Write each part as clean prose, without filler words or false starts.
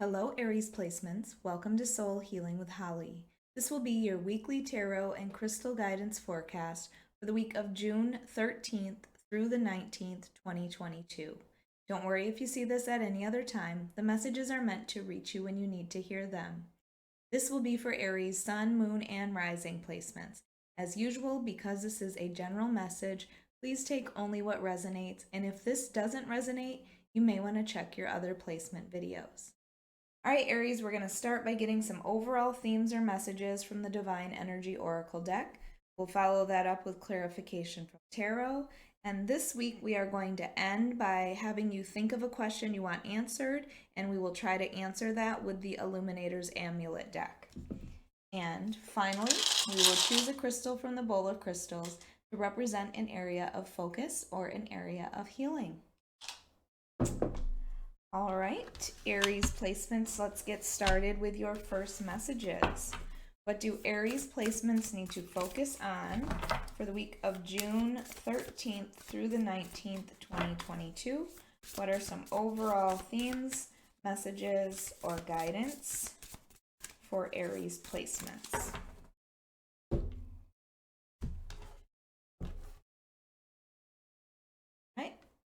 Hello, Aries placements. Welcome to Soul Healing with Holly. This will be your weekly tarot and crystal guidance forecast for the week of June 13th through the 19th, 2022. Don't worry if you see this at any other time. The messages are meant to reach you when you need to hear them. This will be for Aries, Sun, Moon, and Rising placements. As usual, because this is a general message, please take only what resonates, and if this doesn't resonate, you may want to check your other placement videos. All right, Aries, we're going to start by getting some overall themes or messages from the Divine Energy Oracle deck. We'll follow that up with clarification from Tarot. And this week we are going to end by having you think of a question you want answered, and we will try to answer that with the Illuminator's Amulet deck. And finally, we will choose a crystal from the bowl of crystals to represent an area of focus or an area of healing. All right, Aries placements, let's get started with your first messages. What do Aries placements need to focus on for the week of June 13th through the 19th, 2022? What are some overall themes, messages, or guidance for Aries placements?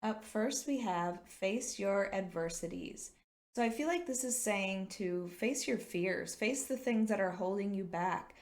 Up first, we have face your adversities. So I feel like this is saying to face your fears, face the things that are holding you back.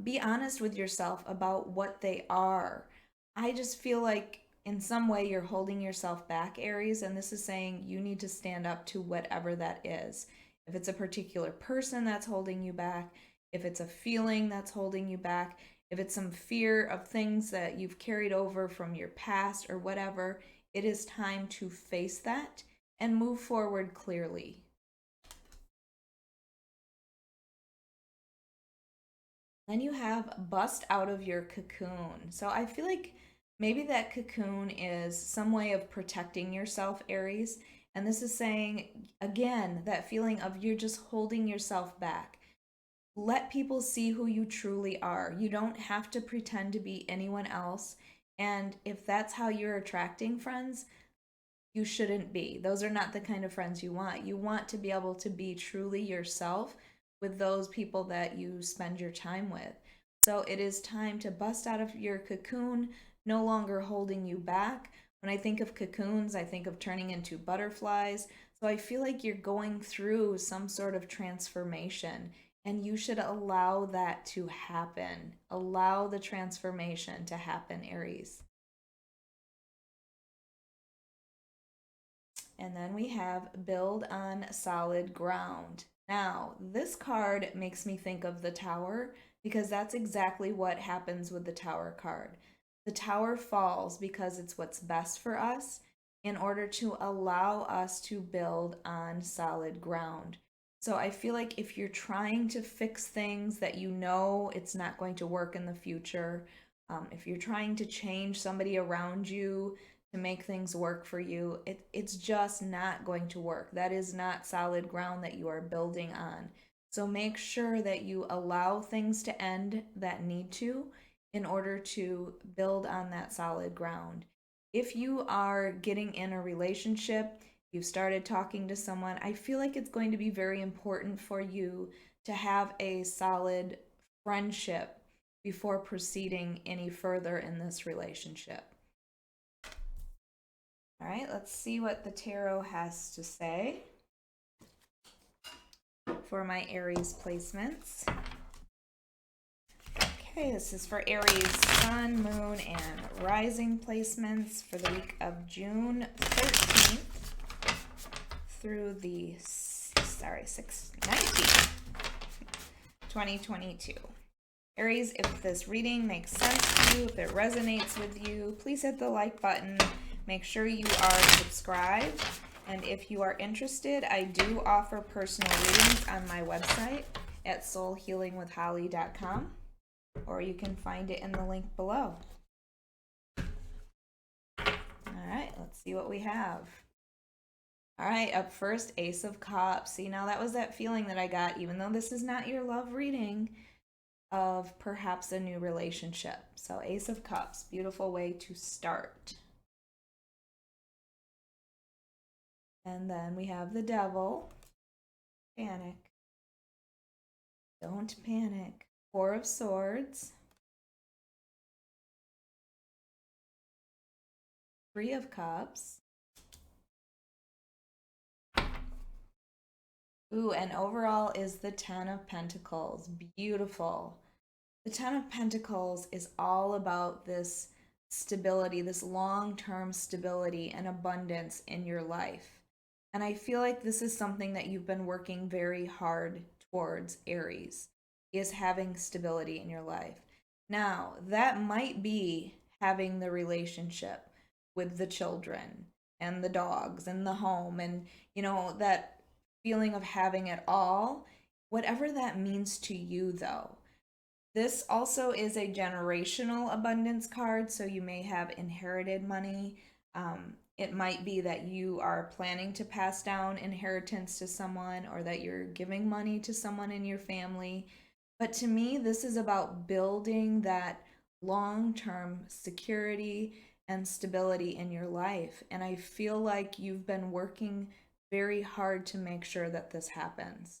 Be honest with yourself about what they are. I just feel like in some way you're holding yourself back, Aries, and this is saying you need to stand up to whatever that is. If it's a particular person that's holding you back, if it's a feeling that's holding you back, if it's some fear of things that you've carried over from your past or whatever, it is time to face that and move forward clearly. Then you have bust out of your cocoon. So I feel like maybe that cocoon is some way of protecting yourself, Aries. And this is saying, again, that feeling of you're just holding yourself back. Let people see who you truly are. You don't have to pretend to be anyone else. And if that's how you're attracting friends, you shouldn't be. Those are not the kind of friends you want. You want to be able to be truly yourself with those people that you spend your time with. So it is time to bust out of your cocoon, no longer holding you back. When I think of cocoons, I think of turning into butterflies. So I feel like you're going through some sort of transformation, and you should allow that to happen. Allow the transformation to happen, Aries. And then we have build on solid ground. Now, this card makes me think of the Tower because that's exactly what happens with the Tower card. The Tower falls because it's what's best for us in order to allow us to build on solid ground. So I feel like if you're trying to fix things that you know it's not going to work in the future, if you're trying to change somebody around you to make things work for you, it's just not going to work. That is not solid ground that you are building on. So make sure that you allow things to end that need to in order to build on that solid ground. If you are getting in a relationship, you've started talking to someone, I feel like it's going to be very important for you to have a solid friendship before proceeding any further in this relationship. All right, let's see what the tarot has to say for my Aries placements. Okay, this is for Aries, Sun, Moon, and Rising placements for the week of June 13th through the 19th, 2022. Aries, if this reading makes sense to you, if it resonates with you, please hit the like button. Make sure you are subscribed. And if you are interested, I do offer personal readings on my website at soulhealingwithholly.com, or you can find it in the link below. All right, let's see what we have. All right, up first, Ace of Cups. See, now that was that feeling that I got, even though this is not your love reading, of perhaps a new relationship. So Ace of Cups, beautiful way to start. And then we have the Devil. panic. Don't panic. Four of Swords. Three of Cups. Ooh, and overall is the Ten of Pentacles. Beautiful. The Ten of Pentacles is all about this stability, this long-term stability and abundance in your life. And I feel like this is something that you've been working very hard towards, Aries, is having stability in your life. Now, that might be having the relationship with the children and the dogs and the home and, that feeling of having it all, whatever that means to you, though. This also is a generational abundance card, so you may have inherited money. It might be that you are planning to pass down inheritance to someone or that you're giving money to someone in your family. But to me, this is about building that long-term security and stability in your life. And I feel like you've been working very hard to make sure that this happens.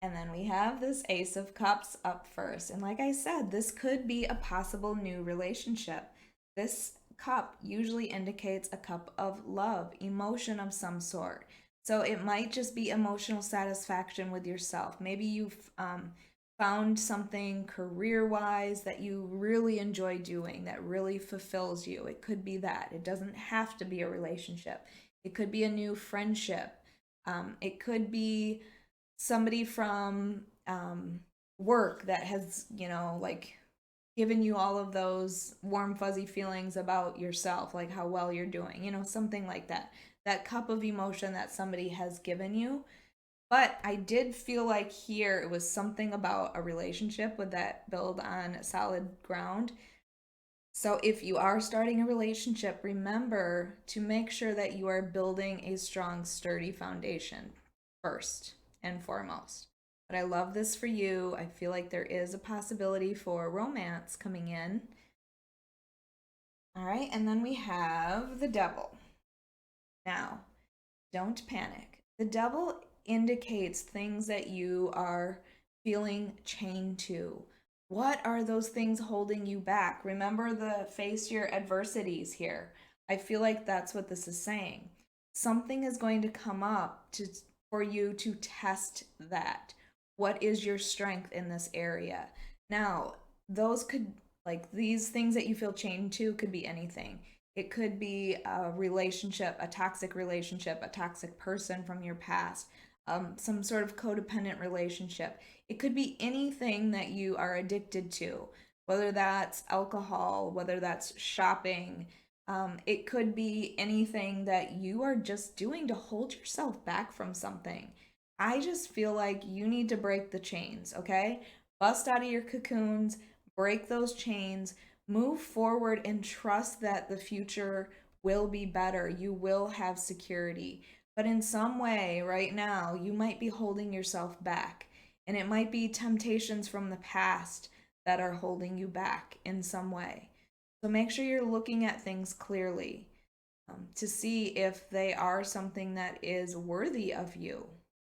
And then we have this Ace of Cups up first. And like I said, this could be a possible new relationship. This cup usually indicates a cup of love, emotion of some sort. So it might just be emotional satisfaction with yourself. Maybe you've found something career-wise that you really enjoy doing, that really fulfills you. It could be that. It doesn't have to be a relationship. It could be a new friendship. It could be somebody from work that has, like given you all of those warm, fuzzy feelings about yourself, like how well you're doing, something like that. That cup of emotion that somebody has given you. But I did feel like here it was something about a relationship with that build on solid ground. So if you are starting a relationship, remember to make sure that you are building a strong, sturdy foundation first and foremost. But I love this for you. I feel like there is a possibility for romance coming in. All right, and then we have the Devil. Now, don't panic. The Devil indicates things that you are feeling chained to. What are those things holding you back? Remember the face your adversities here. I feel like that's what this is saying. Something is going to come up for you to test that. What is your strength in this area? Now, those could, like these things that you feel chained to, could be anything. It could be a relationship, a toxic person from your past, some sort of codependent relationship. It could be anything that you are addicted to, whether that's alcohol, whether that's shopping. It could be anything that you are just doing to hold yourself back from something. I just feel like you need to break the chains, okay? Bust out of your cocoons, break those chains, move forward, and trust that the future will be better. You will have security. But in some way, right now, you might be holding yourself back. And it might be temptations from the past that are holding you back in some way. So make sure you're looking at things clearly to see if they are something that is worthy of you.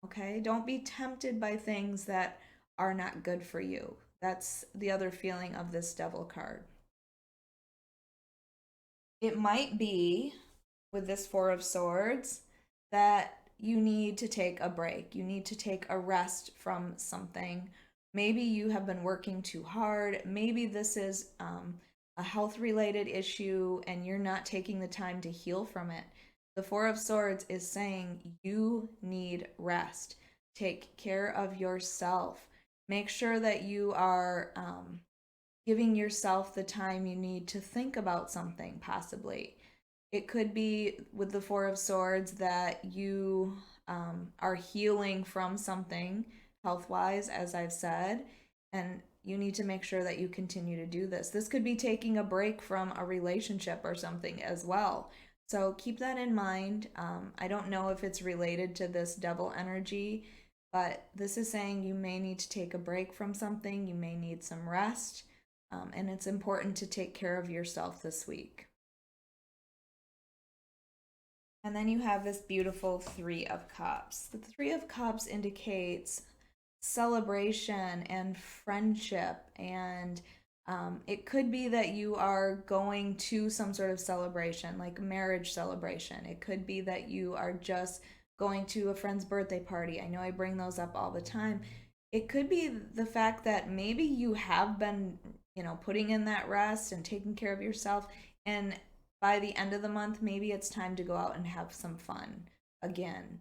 Okay? Don't be tempted by things that are not good for you. That's the other feeling of this Devil card. It might be with this Four of Swords that you need to take a break. You need to take a rest from something. Maybe you have been working too hard. Maybe this is a health related issue and you're not taking the time to heal from it. The Four of Swords is saying you need rest. Take care of yourself. Make sure that you are giving yourself the time you need to think about something, possibly. It could be with the Four of Swords that you are healing from something health wise, as I've said, and you need to make sure that you continue to do this. This could be taking a break from a relationship or something as well. So keep that in mind. I don't know if it's related to this Devil energy, but this is saying you may need to take a break from something, you may need some rest, and it's important to take care of yourself this week. And then you have this beautiful Three of Cups. The Three of Cups indicates celebration and friendship, and it could be that you are going to some sort of celebration, like a marriage celebration. It could be that you are just going to a friend's birthday party. I know I bring those up all the time. It could be the fact that maybe you have been, putting in that rest and taking care of yourself, and by the end of the month, maybe it's time to go out and have some fun again.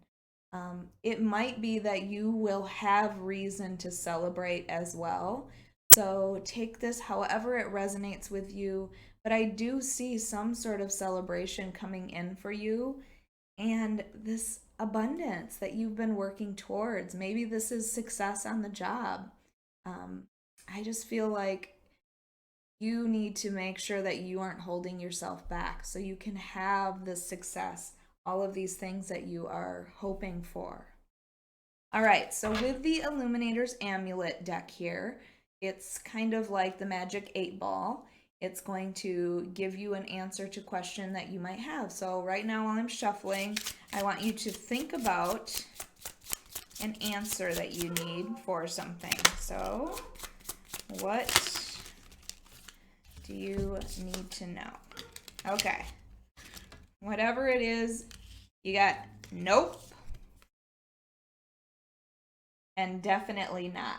It might be that you will have reason to celebrate as well. So take this however it resonates with you. But I do see some sort of celebration coming in for you, and this abundance that you've been working towards. Maybe this is success on the job. Um, I just feel like you need to make sure that you aren't holding yourself back so you can have this success, all of these things that you are hoping for. All right, so with the Illuminator's Amulet deck here, it's kind of like the Magic 8 Ball. It's going to give you an answer to question that you might have. So right now while I'm shuffling, I want you to think about an answer that you need for something. So what do you need to know? Okay. Whatever it is, you got nope and definitely not.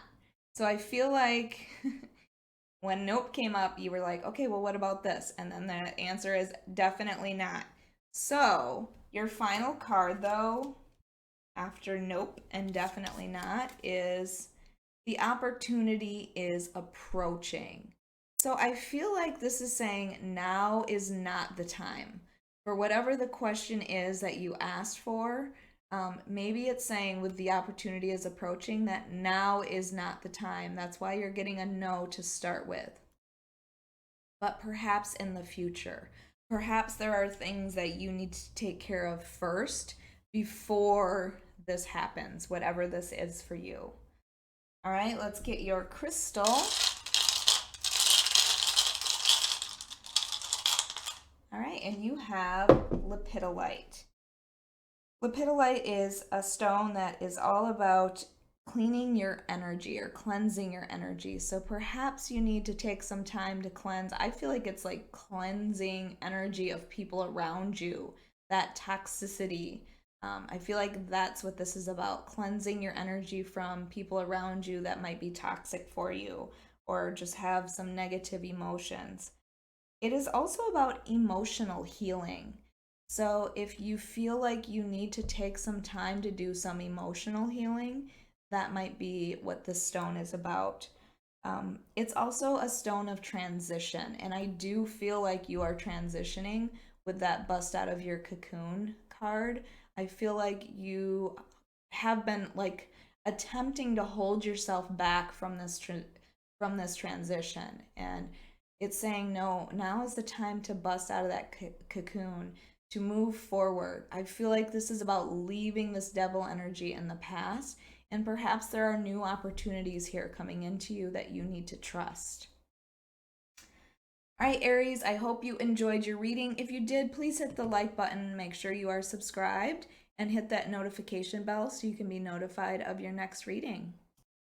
So I feel like when nope came up, you were like, okay, well, what about this? And then the answer is definitely not. So your final card, though, after nope and definitely not, is the opportunity is approaching. So I feel like this is saying now is not the time. For whatever the question is that you asked for, maybe it's saying with the opportunity is approaching that now is not the time. That's why you're getting a no to start with. But perhaps in the future, perhaps there are things that you need to take care of first before this happens, whatever this is for you. All right, let's get your crystal. All right, and you have Lepidolite. Lepidolite is a stone that is all about cleaning your energy or cleansing your energy. So perhaps you need to take some time to cleanse. I feel like it's like cleansing energy of people around you, that toxicity. I feel like that's what this is about, cleansing your energy from people around you that might be toxic for you or just have some negative emotions. It is also about emotional healing. So if you feel like you need to take some time to do some emotional healing, that might be what this stone is about. It's also a stone of transition, and I do feel like you are transitioning with that bust out of your cocoon card. I feel like you have been like attempting to hold yourself back from this transition, and it's saying no, now is the time to bust out of that cocoon, to move forward. I feel like this is about leaving this devil energy in the past, and perhaps there are new opportunities here coming into you that you need to trust. All right, Aries, I hope you enjoyed your reading. If you did, please hit the like button and make sure you are subscribed and hit that notification bell so you can be notified of your next reading.